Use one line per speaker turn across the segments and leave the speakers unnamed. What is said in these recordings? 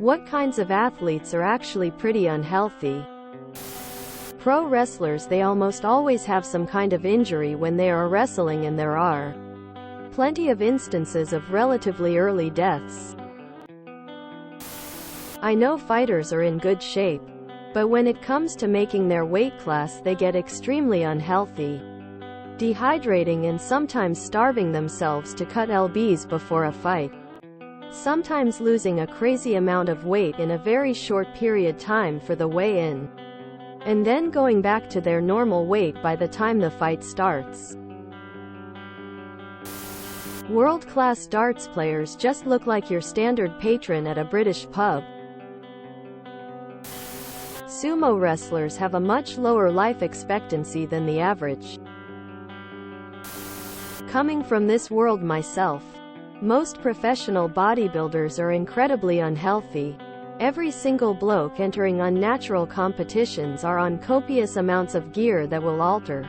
What kinds of athletes are actually pretty unhealthy? Pro wrestlers, they almost always have some kind of injury when they are wrestling, and there are plenty of instances of relatively early deaths. I know fighters are in good shape, but when it comes to making their weight class, they get extremely unhealthy, dehydrating and sometimes starving themselves to cut lbs before a fight, sometimes losing a crazy amount of weight in a very short period time for the weigh-in, and then going back to their normal weight by the time the fight starts. World-class darts players just look like your standard patron at a British pub. Sumo wrestlers have a much lower life expectancy than the average. Coming from this world myself, most professional bodybuilders are incredibly unhealthy. Every single bloke entering unnatural competitions are on copious amounts of gear that will alter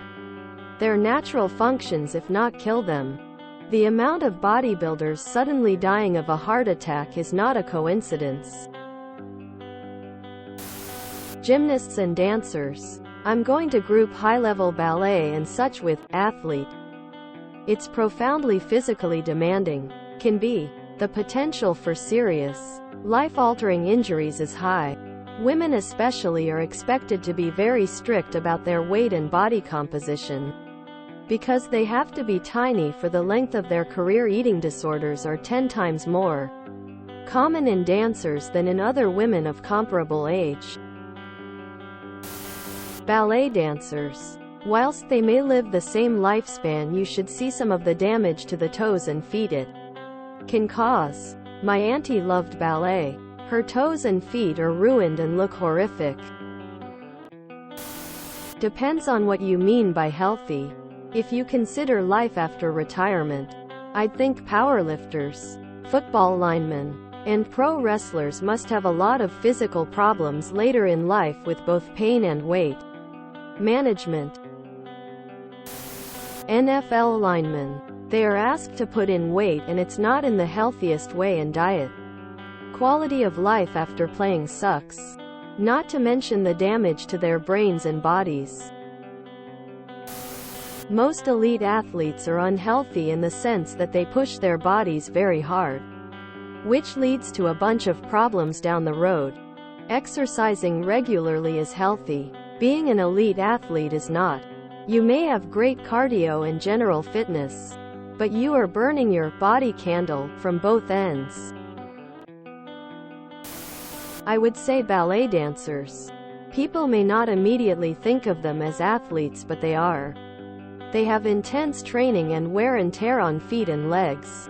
their natural functions if not kill them. The amount of bodybuilders suddenly dying of a heart attack is not a coincidence. Gymnasts and dancers. I'm going to group high-level ballet and such with athlete. It's profoundly physically demanding. Can be. The potential for serious, life-altering injuries is high. Women especially are expected to be very strict about their weight and body composition, because they have to be tiny for the length of their career. Eating disorders are 10 times more common in dancers than in other women of comparable age. Ballet dancers. Whilst they may live the same lifespan, you should see some of the damage to the toes and feet it can cause. My auntie loved ballet. Her toes and feet are ruined and look horrific. Depends on what you mean by healthy. If you consider life after retirement, I'd think powerlifters, football linemen, and pro wrestlers must have a lot of physical problems later in life with both pain and weight management. NFL linemen. They are asked to put in weight, and it's not in the healthiest way, and diet quality of life after playing sucks. Not to mention the damage to their brains and bodies. Most elite athletes are unhealthy in the sense that they push their bodies very hard, which leads to a bunch of problems down the road. Exercising regularly is healthy. Being an elite athlete is not. You may have great cardio and general fitness, but you are burning your body candle from both ends. I would say ballet dancers. People may not immediately think of them as athletes, but they are. They have intense training and wear and tear on feet and legs,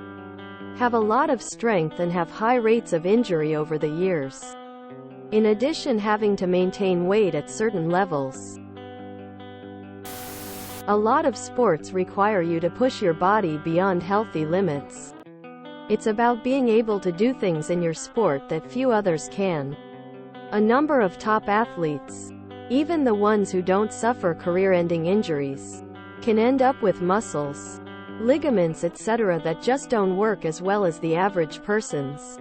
have a lot of strength, and have high rates of injury over the years. In addition, having to maintain weight at certain levels. A lot of sports require you to push your body beyond healthy limits. It's about being able to do things in your sport that few others can. A number of top athletes, even the ones who don't suffer career-ending injuries, can end up with muscles, ligaments, etc. that just don't work as well as the average person's.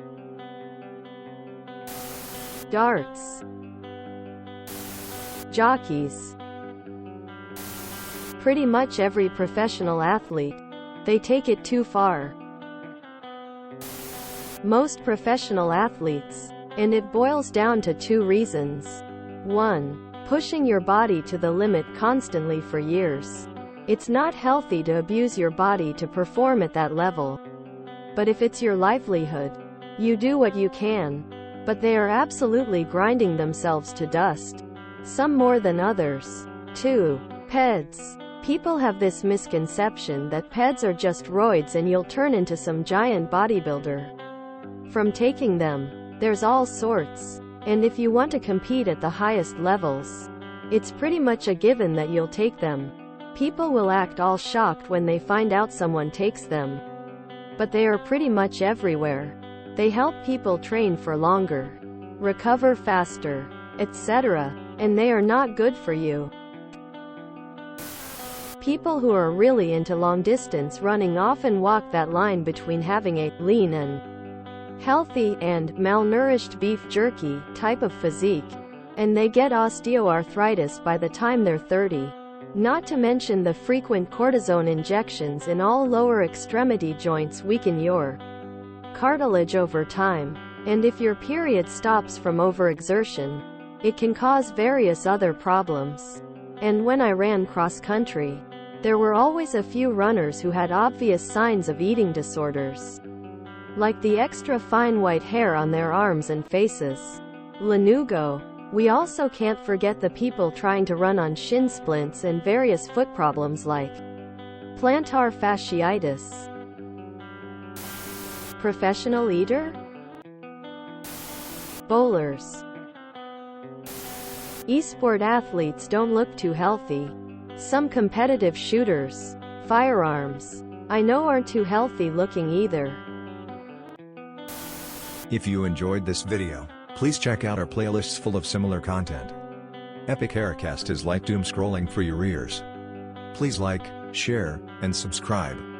Darts. Jockeys. Pretty much every professional athlete. They take it too far. Most professional athletes. And it boils down to 2 reasons. 1. Pushing your body to the limit constantly for years. It's not healthy to abuse your body to perform at that level. But if it's your livelihood, you do what you can. But they are absolutely grinding themselves to dust. Some more than others. 2. PEDs. People have this misconception that PEDs are just roids and you'll turn into some giant bodybuilder from taking them. There's all sorts. And if you want to compete at the highest levels, it's pretty much a given that you'll take them. People will act all shocked when they find out someone takes them. But they are pretty much everywhere. They help people train for longer, recover faster, etc. And they are not good for you. People who are really into long-distance running often walk that line between having a lean and healthy, and malnourished beef jerky type of physique, and they get osteoarthritis by the time they're 30. Not to mention the frequent cortisone injections in all lower extremity joints weaken your cartilage over time. And if your period stops from overexertion, it can cause various other problems. And when I ran cross-country, there were always a few runners who had obvious signs of eating disorders, like the extra fine white hair on their arms and faces. Lanugo. We also can't forget the people trying to run on shin splints and various foot problems like plantar fasciitis. Professional eater? Bowlers. Esport athletes don't look too healthy. Some competitive shooters, firearms, I know aren't too healthy looking either.
If you enjoyed this video, please check out our playlists full of similar content. Epic Haircast is like doom scrolling for your ears. Please like, share, and subscribe.